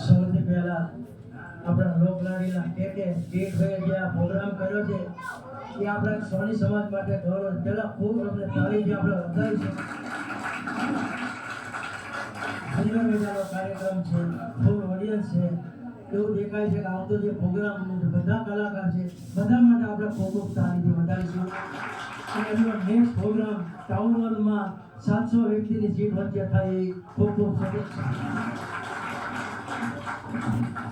સૌથી પહેલા આપણા લોકલાડીના કે ભાઈ જે આ પ્રોગ્રામ કર્યો છે એ આપણા સોની સમાજ માટે ગૌરવ. પહેલા ખૂબ અમને તાળીથી આપણે વધારીશું. સુંદર મજાનો કાર્યક્રમ છે, ફૂલ ઓડિયન્સ છે. એવું દેખાય છે કે આવતો જે પ્રોગ્રામ બધા કલાકાર છે બધા માટે આપણે ખૂબ તાળીથી વધારીશું. અને એમનો નેક્સ્ટ પ્રોગ્રામ ટાઉન હોલમાં 700 વ્યક્તિની સીટ વચ્ચે થાય એ ખૂબ શુભેચ્છા.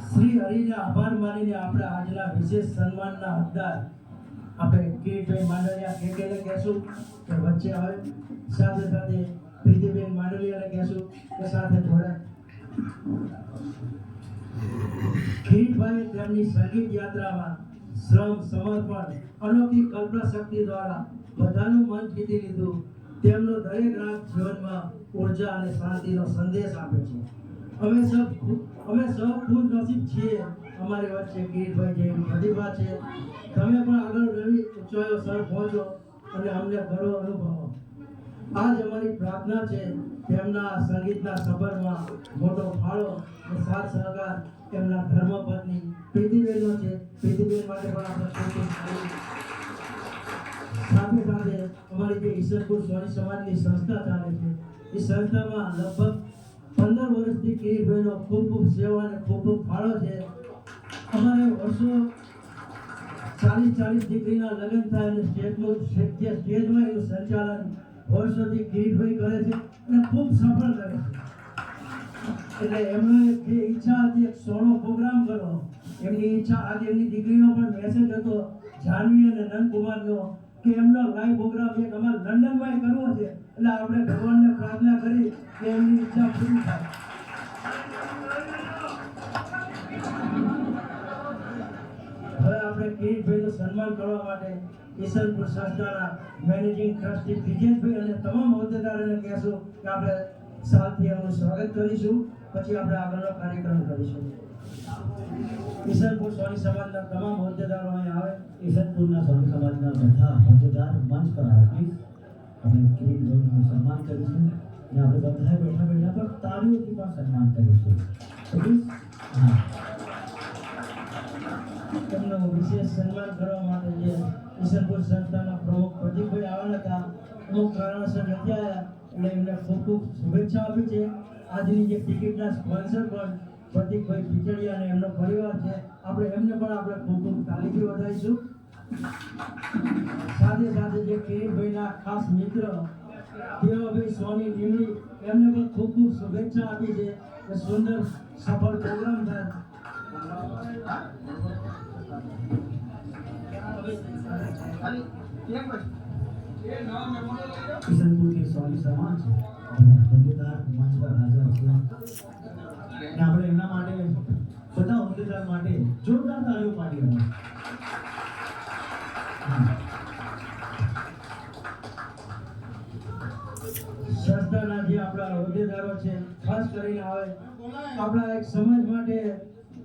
શ્રી હરિને આભાર માનીને આપણે આજના વિશેષ સન્માનના હકદાર આપણે કિરીટભાઈ માંડલિયા કેકેને કહેશું કે વચ્ચે આવે. સાથે સાથે પ્રીતિબેન માંડલિયાને કહેશું કે સાથે જોડાય. કિરીટભાઈએ તેમની સંગીત યાત્રામાં શ્રમ, સમર્પણ, અનોખી કલ્પના શક્તિ દ્વારા બધાનું મન જીતી લીધું. તેમનો દરેક રાગ જીવનમાં ઉર્જા અને શાંતિનો સંદેશ આપે છે. અમે સૌ ખુશ નસીબ છીએ અમારી વચ્ચે કિરીટભાઈ જેવી પ્રતિભા છે. તમે પણ આગળ નવી ઊંચાઈઓ સર પહોંચો અને અમને ગર્વ અનુભવો. આજ અમારી પ્રાર્થના છે તેમના સંગીતના સફરમાં મોટો ફાળો અને સાથ સહકાર તેમના ધર્મપત્ની પ્રીતિબેનનો છે. પ્રીતિબેન માટે પણ આપણે ખૂબ સાથે સાથે અમારી જે ઈશ્વરપુર સોની સમાજની સંસ્થા ચાલે છે એ સંસ્થામાં લગભગ 15 વર્ષથી કિરીટભાઈનો ખૂબ સેવા અને ખૂબ ફાળો છે. અમારે વર્ષો 40 દીકરીના લગ્ન થાય અને સ્ટેજમાં એનું સંચાલન વર્ષોથી કિરીટભાઈ કરે છે અને ખૂબ સફળ કરે છે. એટલે એમને જે ઈચ્છા હતી એક સોનો પ્રોગ્રામ કરો, એમની ઈચ્છા આજે એમની દીકરીનો પણ મેસેજ હતો જાનવી અને નંદકુમારનો કે એમનો લાઈવ પ્રોગ્રામ એક અમારે લંડનમાં કરવો છે. એટલે આપણે ભગવાનને પ્રાર્થના કરી કે એમની ઈચ્છા પૂરી થાય. હવે આપણે કિરીટભાઈનું સન્માન કરવા માટે ઈશ્વરપુર સંસ્થાના મેનેજિંગ ટ્રસ્ટી બ્રિજેશભાઈ અને તમામ હોદ્દેદારોને કહેશું કે આપણે સાલથી એમનું સ્વાગત કરીશું. પછી આપણે આગળનો કાર્યક્રમ કરીશું. ઈશ્વરપુર સોની સમાજના તમામ હોદ્દેદારો અહીં આવે. ઈશ્વરપુરના સોની સમાજના બધા હોદ્દેદાર મંચ પર આવે. પ્લીઝ આપણે કિરીટભાઈનું સન્માન કરીશું અને આપણે બધા બેઠા પર તાળીઓથી પણ સન્માન કરીશું. પ્લીઝ તેમનું વિશેષ સન્માન કરવા માટે જે ઈશ્વરપુર સંસ્થાના પ્રમુખ પ્રદીપભાઈ આવ્યા હતા, અમુક કારણોસર નથી આવ્યા એટલે એમને ખૂબ શુભેચ્છા આપી છે. આજની જે ટિકિટના સ્પોન્સર પણ પ્રતિકભાઈ પીચડિયા અને એમનો પરિવાર છે. આપણે એમને પણ આપણે ખૂબ તાળીથી વધારીશું. સાથે સાથે જે કિરીટભાઈના ખાસ મિત્ર દેવાભાઈ સોની લીમડી એમને પણ ખૂબ શુભેચ્છા આપી છે કે સુંદર સફળ પ્રોગ્રામ થાય. ઈશ્વરપુરની સોની સમાજ હોદ્દેદાર મંચ પર હાજર છે અને આપણે એમના માટે બધા હોદ્દેદાર માટે જોરદાર તાળીઓ પાડીએ. સંસ્થાના જે આપણા હોદ્દેદારો છે ખાસ કરીને આવે આપણા એક સમાજ માટે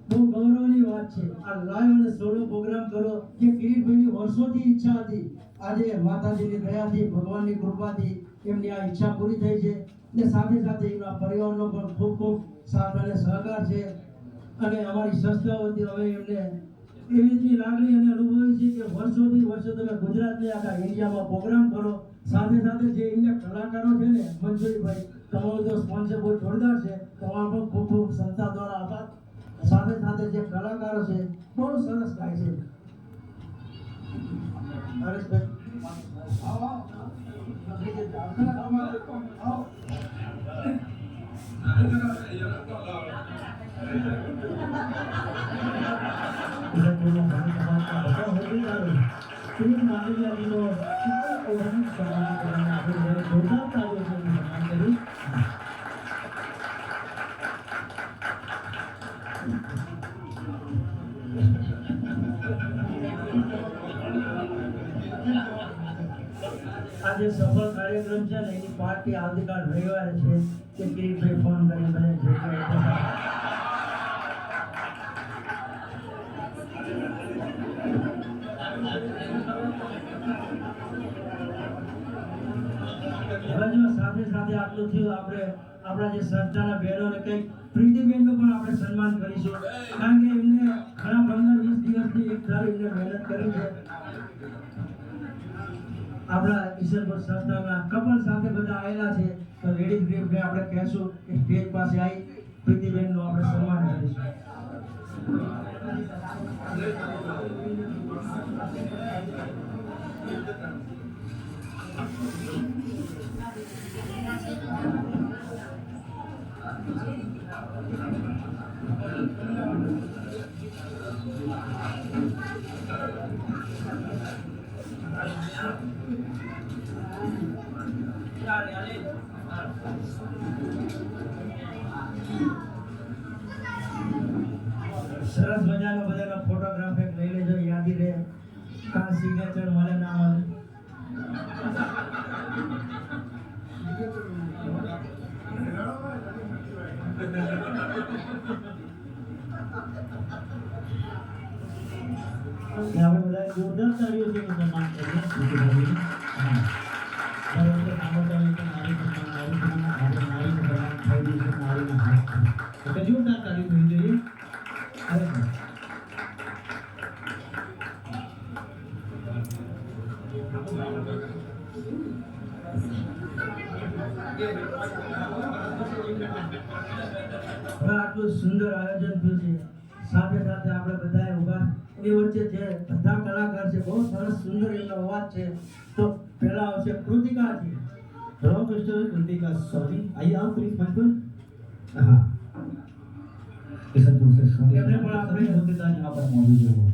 બહુ ગૌરવની વાત છે. આ લાઈવ અને સોલો પ્રોગ્રામ કરો જે કિરીટભાઈની વર્ષોથી ઈચ્છા હતી. આજે માતાજીની દયાથી ભગવાનની કૃપાથી એમની આ ઈચ્છા પૂરી થઈ છે અને સાથે સાથે એમના પરિવારનો પણ ખૂબ સાથ અને સહકાર છે. અને અમારી સંસ્થા વતી હવે એમને એવી રીતની લાગણી અને અનુભવી છે કે વર્ષો તમે ગુજરાતની આખા ઇન્ડિયામાં પ્રોગ્રામ કરો. સાથે સાથે જે ઇન્ડિયા કલાકારો છે ને મંજુરીભાઈ તમારો જો સ્પોન્સર બહુ જોરદાર છે. તમારો પણ ખૂબ સંસ્થા દ્વારા આભાર. સાથે સાથે જે કલાકારો છે બહુ સરસ ગાય છે. હરેશભાઈ આજે સફળ કાર્યક્રમ છે ને એની પાર્ટી આવતીકાલ રવિવારે છે કે કિરીટભાઈ ફોન કરી મને સાથે સાથે આટલું થયું, આપણે આપણા જે સંસ્થાના બહેનોને કંઈક પ્રીતિબેનનું પણ આપણે સન્માન કરીશું, કારણ કે એમને ઘણા 15-20 દિવસથી એક ધારી એમને મહેનત કરી છે. આપણા ઈશ્વરપુર સંસ્થાના કપલ સાથે બધા આવેલા છે, તો લેડીઝ ગ્રુપને આપણે કહેશું કે સ્ટેજ પાસે આવી પ્રીતિબેનનું આપણે સન્માન કરીશું. સરસ મજાનો બધાનો ફોટોગ્રાફ એક લઈ લેજો, યાદી રહે, કાં સિગ્નેચર મળે ના મળે. આપણે બધા જોરદાર તાળીઓથી સન્માન કરીએ પ્રીતિભાઈનું. હા, દર વખતે સાંભળતા હોય કે નારી સન્માન, આપણે નારીનું સન્માન થઈ દઈશું નારીના હાથથી. એટલે જોરદાર તાળીઓ થવી જોઈએ. ખરેખર. હવે આટલું સુંદર આયોજન થયું છે, સાથે સાથે આપણે બધાએ ઉભા એની વચ્ચે જે બધા કલાકાર છે, બહુ સરસ સુંદર એમનો અવાજ છે. તો પહેલા આવશે Kritika ji. Rock mister Kritika sorry, आइए आप प्लीज मंच पर. हाँ, इस दूसरे सोनी एमने पर आपने होतेदार यहाँ पर मौजूद है वो.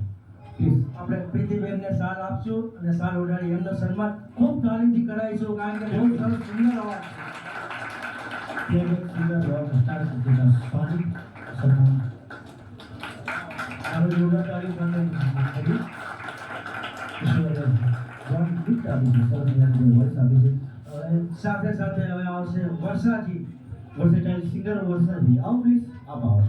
प्लीज આપણે પ્રીતિબેનને શાલ આપશું અને શાલ ઓઢાડી એમનો સન્માન ખૂબ તાલીમથી કરાવીશું, કારણ કે બહુ સરસ સુંદર અવાજ છે. Favourite singer rock star Kritika sorry सम्मान. आप योगा तारीफ करने की सम्मान करिए. ईश्वर वन बिग तारीफ सर ने जो वर्ष अभी से હવે સાથે સાથે હવે આવશે વર્ષાજી. वर्सेटाइल सिंगर वर्षा जी, आओ प्लीज आप आओ.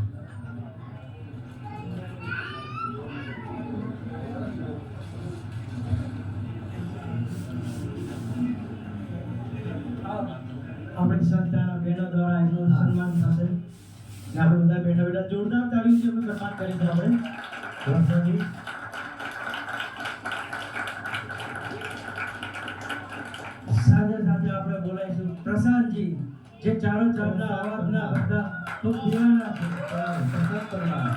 આપણી સંસ્થાના બહેનો દ્વારા એમનું સન્માન થશે. ને આપણે બધા બેઠા બેઠા જોરદાર તાળીઓથી એમનું સન્માન કરીશું આપણે. વર્ષાજી સાથે સાથે આપણે બોલાવીશું પ્રશાંતજી, જે ચારો ચારના અવાજના બધા ખૂબ દીવાના છે. પ્રસાદ પરમાર.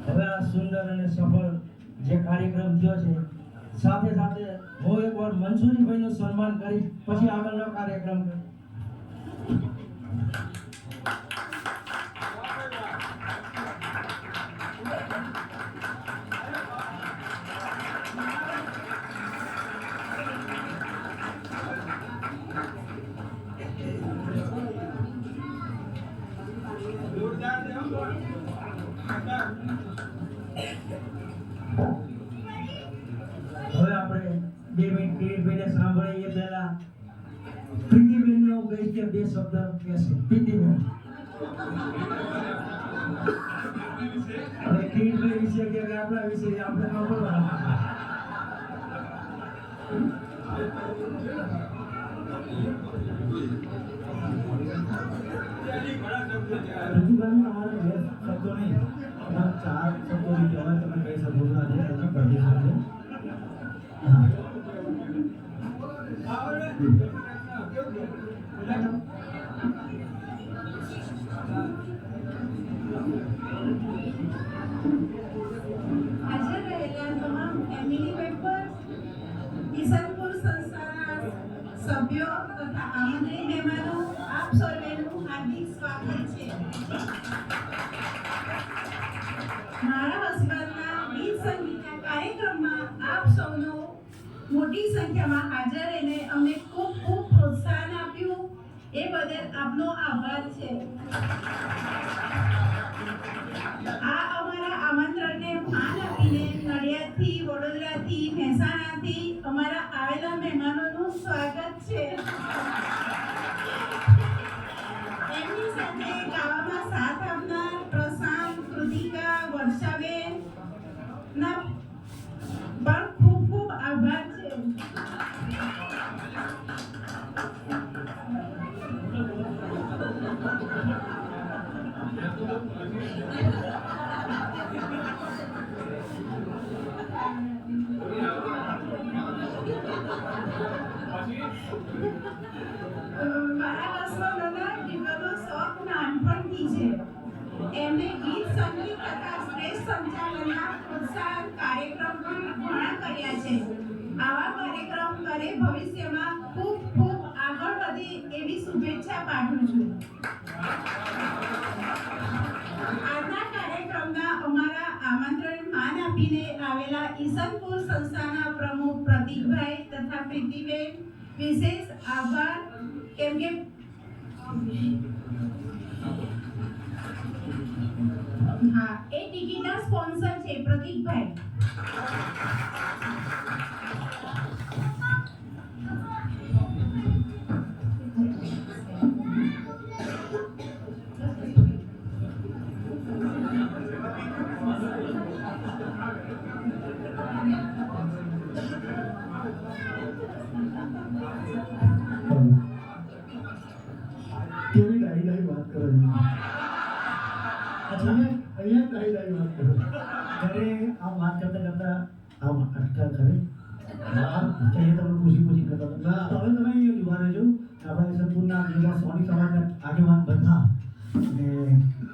હવે આ સુંદર અને સફળ જે કાર્યક્રમ થયો છે, સાથે સાથે હું એકવાર મંસૂરીભાઈનું સન્માન કરી પછી આગળનો કાર્યક્રમ કરીશ. હવે આપણે 2 મિનિટ કિરીટભાઈને સાંભળીએ એ પહેલા પ્રીતિબેનને હું કહીશ કે 2 શબ્દ કહેશે. પ્રીતિબેન હવે કિરીટભાઈ વિશે કે આપણા વિશે આપણે સાંભળવાનું. प्रतिभाનું हमारे 2 शब्दों नहीं, हम 4 शब्दों भी कहें तो मैं कई शब्दों का आगे करना पड़ती है. हाँ. હાજર રહેલા તમામ ફેમિલી મેમ્બર્સ, ઈસનપુર સંસ્થાના સભ્યો તથા આમંત્રિત મહેમાનો, આપ સર્વેનું હાર્દિક સ્વાગત છે. મારા હસબન્ડના ગીત સંગીતના કાર્યક્રમમાં આપ સૌનો મોટી સંખ્યામાં હાજર રહીને અમને ખૂબ ખૂબ પ્રોત્સાહન આપ્યું, એ બદલ આપનો આભાર છે. આ અમારા આમંત્રણને માન આપીને નડિયાદ સંચાલનના પ્રોત્સાહન કાર્યક્રમ પણ ઘણા કર્યા છે. આવા કાર્યક્રમ કરે ભવિષ્યમાં ખૂબ ખૂબ આગળ વધે એવી શુભેચ્છા પાઠવું છું. આજના કાર્યક્રમના અમારા આમંત્રણ માન આપીને આવેલા ઈસનપુર સંસ્થાના પ્રમુખ પ્રતીકભાઈ તથા પ્રીતિબેન વિશેષ આભાર, કેમ કે હા એ ટિકિટના સ્પોન્સર છે પ્રતીકભાઈ. કેવી ડાઈ વાત કરો છો? અહીંયા ડાઈ વાત કરો. અરે આ વાત કરતા આમ અટકા ખરે તમે પૂછી કરતા હતા. તો હવે તમે અહીંયા ઉભા રહેજો. આપણે સંપૂર્ણ જેવા સોની સમાજના આગેવાન બધા અને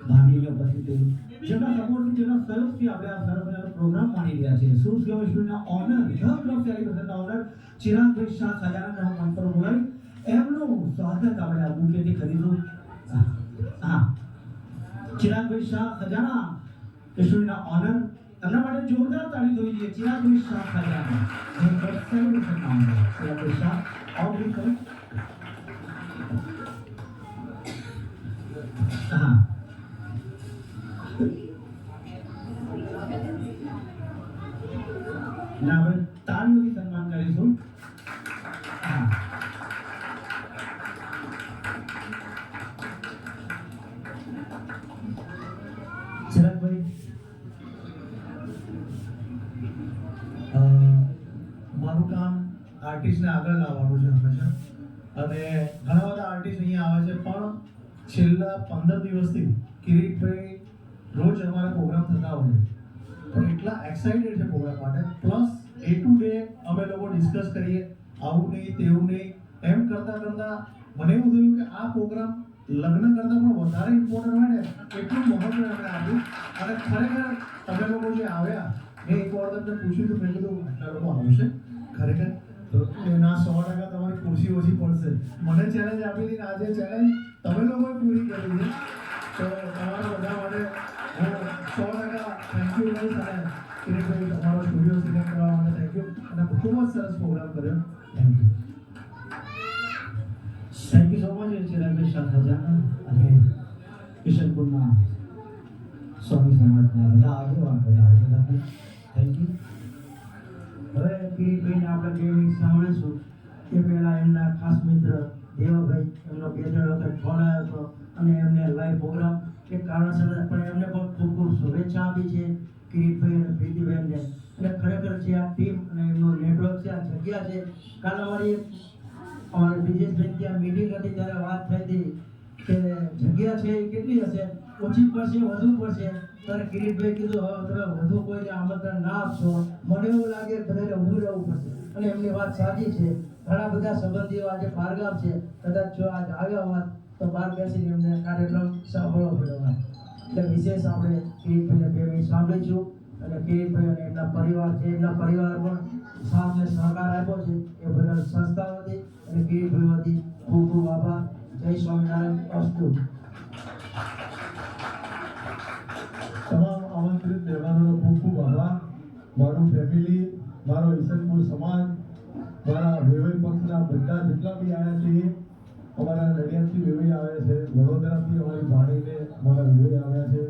ભાભી અહીંયા ઉપસ્થિત છે. જેમના સપોર્ટથી જેમના સહયોગથી આપણે આ સરસ મજાનો પ્રોગ્રામ માણી રહ્યા છીએ. શું સેવા ઓનર ધ ક્લબ સેલિબ્રેશનના ઓનર ચિરાગભાઈ શાહ ખજાના મંચ પર બોલાવી એમનું સ્વાગત આપણે આ બુકેથી કરીશું. હા, ચિરાગભાઈ શાહ ખજાના ઈશ્વરીના ઓનર, એમના માટે જોરદાર તાળી થવી જોઈએ. ચિરાગભાઈ શાહ ખજાના સેલિબ્રેશનના ઓનર ચિરાગભાઈ શાહ આવો પ્લીઝ કરો. હા, ના આપણે તાળીઓથી સન્માન કરીશું. હા, ચિરાગભાઈ મારું કામ આર્ટિસ્ટને આગળ લાવવાનું છે હંમેશા, અને ઘણા બધા આર્ટિસ્ટ અહીંયા આવે છે, પણ છેલ્લા 15 દિવસથી કિરીટભાઈ રોજ અમારા પ્રોગ્રામ થતા હોય પણ એટલા એક્સાઇટેડ છે પ્રોગ્રામ માટે. પ્લસ ડે ટુ ડે અમે લોકો ડિસ્કસ કરીએ, આવું નહીં તેવું નહીં, એમ કરતાં કરતાં મને એવું થયું કે આ પ્રોગ્રામ લગ્ન કરતાં પણ વધારે ઇમ્પોર્ટન્ટ હોય ને એટલું મહત્વ એમણે આપ્યું. અને ખરેખર તમે લોકો જે આવ્યા, મેં એક વાર તમને પૂછ્યું હતું, મેં કીધું આટલા લોકો આવશે ખરેખર? તો એના 100% તમારી ખુરશી ઓછી પડશે. મને ચેલેન્જ આપી હતી, આજે ચેલેન્જ તમે લોકોએ પૂરી કરી છે. તો તમારા બધા માટે હું 100% થેન્ક યુ કહીશ. અને કિરીટભાઈ તમારો સ્ટુડિયો સિલેક્ટ કરવા માટે થેન્ક યુ, અને ખૂબ જ સરસ પ્રોગ્રામ કર્યો. Thank you. Thank you so much ચિરાગભાઈ શાહ ખજાના અને કિશનપુરના સ્વામી સમાજના બધા આગેવાન બધા થેન્ક યુ. હવે કિરીટભાઈને આપણે 2 મિનિટ સાંભળીશું. એ પહેલાં એમના ખાસ મિત્ર દેવાભાઈ, એમનો 2-3 વખત ફોન આવ્યો હતો અને એમને લાઈવ પ્રોગ્રામ એક કારણસર પણ એમને પણ ખૂબ ખૂબ શુભેચ્છા આપી છે કિરીટભાઈ અને પ્રીતિબેનને. અને ખરેખર છે આ ટીમ અને એમનું નેટવર્ક છે, આ જગ્યા છે. કાલ અમારી અમારે બ્રિજેશભાઈ ત્યાં મીટિંગ હતી ત્યારે વાત થઈ હતી કે જગ્યા છે એ કેટલી હશે, ઓછી પડશે વધુ પડશે? ત્યારે કિરીટભાઈ કીધું હવે તમે વધુ કોઈને આમંત્રણ ના આપશો, મને એવું લાગે બધાને ઊભું રહેવું પડશે. અને એમની વાત સાચી છે. ઘણા બધા સંબંધીઓ આજે બહારગામ છે, કદાચ જો આજ આવ્યા હોત તો બહાર બેસીને એમને કાર્યક્રમ સાંભળવો પડ્યો હોત. એટલે વિશેષ આપણે કિરીટભાઈને 2 મિનિટ સાંભળીશું. અને કિરીટભાઈ અને એમના પરિવાર છે, એમના પરિવાર પણ સાથ અને સહકાર આપ્યો છે, એ બદલ સંસ્થા વતી અને કિરીટભાઈ વતી ખૂબ ખૂબ આભાર. જય સ્વામિનારાયણ. અસ્તુ. તમામ આમંત્રિત મહેમાનોનો ખૂબ ખૂબ આભાર. મારું ફેમિલી, મારો ઈસનપુર સમાજ, મારા વેવાઈ પક્ષના બધા જેટલા બી આવ્યા છે, અમારા નડિયાદથી વેવાઈ આવ્યા છે, વડોદરાથી અમારી ભાણીને અમારા વેવાઈ આવ્યા છે,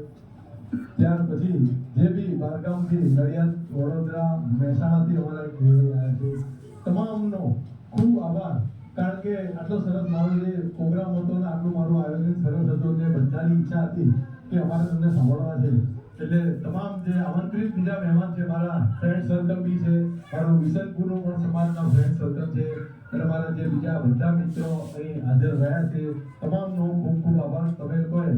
ત્યાર પછી જે બી બહારગામથી નડિયાદ, વડોદરા, મહેસાણાથી અમારા વેવાઈ આવ્યા છે, તમામનો ખૂબ આભાર. કારણ કે આટલો સરસ મારો જે પ્રોગ્રામ હતો ને આટલું મારું આયોજન સરસ હતું ને બધાની ઈચ્છા હતી કે અમારે તમને સાંભળવા છે. એટલે તમામ જે આમંત્રિત બીજા મહેમાન છે, મારા ફ્રેન્ડ સર્કલ બી છે, મારો વિસનપુરનો પણ સમાજના ફ્રેન્ડ સર્કલ છે, અને મારા જે બીજા બધા મિત્રો અહીં હાજર રહ્યા છે, તમામનો ખૂબ ખૂબ આભાર. તમે લોકોએ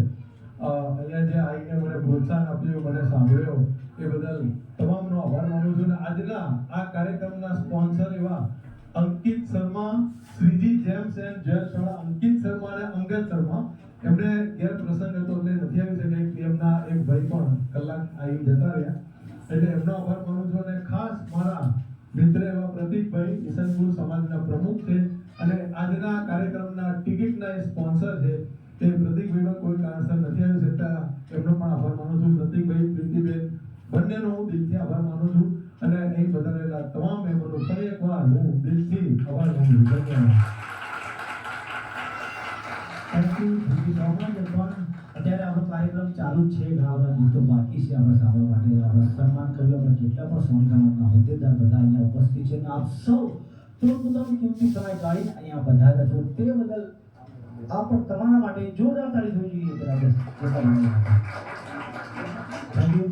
અહીંયા જે આવીને મને પ્રોત્સાહન આપ્યું, મને સાંભળ્યો એ બદલ તમામનો આભાર માનું છું. અને આજના આ કાર્યક્રમના સ્પોન્સર એવા અંકિત શર્મા, શ્રીજી જેમ્સ એન્ડ જ્વેલ્સવાળા અંકિત શર્મા અને અંગદ શર્મા, એમને ગેરપ્રસંગ હતો એટલે નથી આવી શકે. એમના એક ભાઈ પણ કલાક આવી જતા રહ્યા એટલે એમનો આભાર માનું છું અને ખાસ મારા મિત્ર એવા પ્રતિકભાઈ ઈસનપુર સમાજના પ્રમુખ છે અને આજના કાર્યક્રમના ટિકિટના એ સ્પોન્સર છે તે પ્રતિકભાઈનો કોઈ કારણસર નથી આવી શકતા એમનો પણ આભાર માનું છું પ્રતિકભાઈ પ્રીતિબેન બંનેનો હું દિલથી આભાર માનું છું અને અહીં બધારેલા તમામ મહેમાનો ફરી એકવાર હું દિલથી આભાર માનું છું ધન્યવાદ થેન્ક યુ સો મચ પણ અત્યારે આપણો કાર્યક્રમ ચાલુ જ છે ઘણા બધા ગીતો બાકી છે આપણે સાંભળવા માટે આપણે સન્માન કર્યું આપણે જેટલા પણ સોની સમાજના હોદ્દેદાર બધા અહીંયા ઉપસ્થિત છે અને આપ સૌ પોતપોતાનો કિંમતી સમય કાઢીને અહીંયા પધાર્યા છો તે બદલ આ પણ તમારા માટે જોરદાર તાળી થવી જોઈએ બરાબર થેન્ક યુ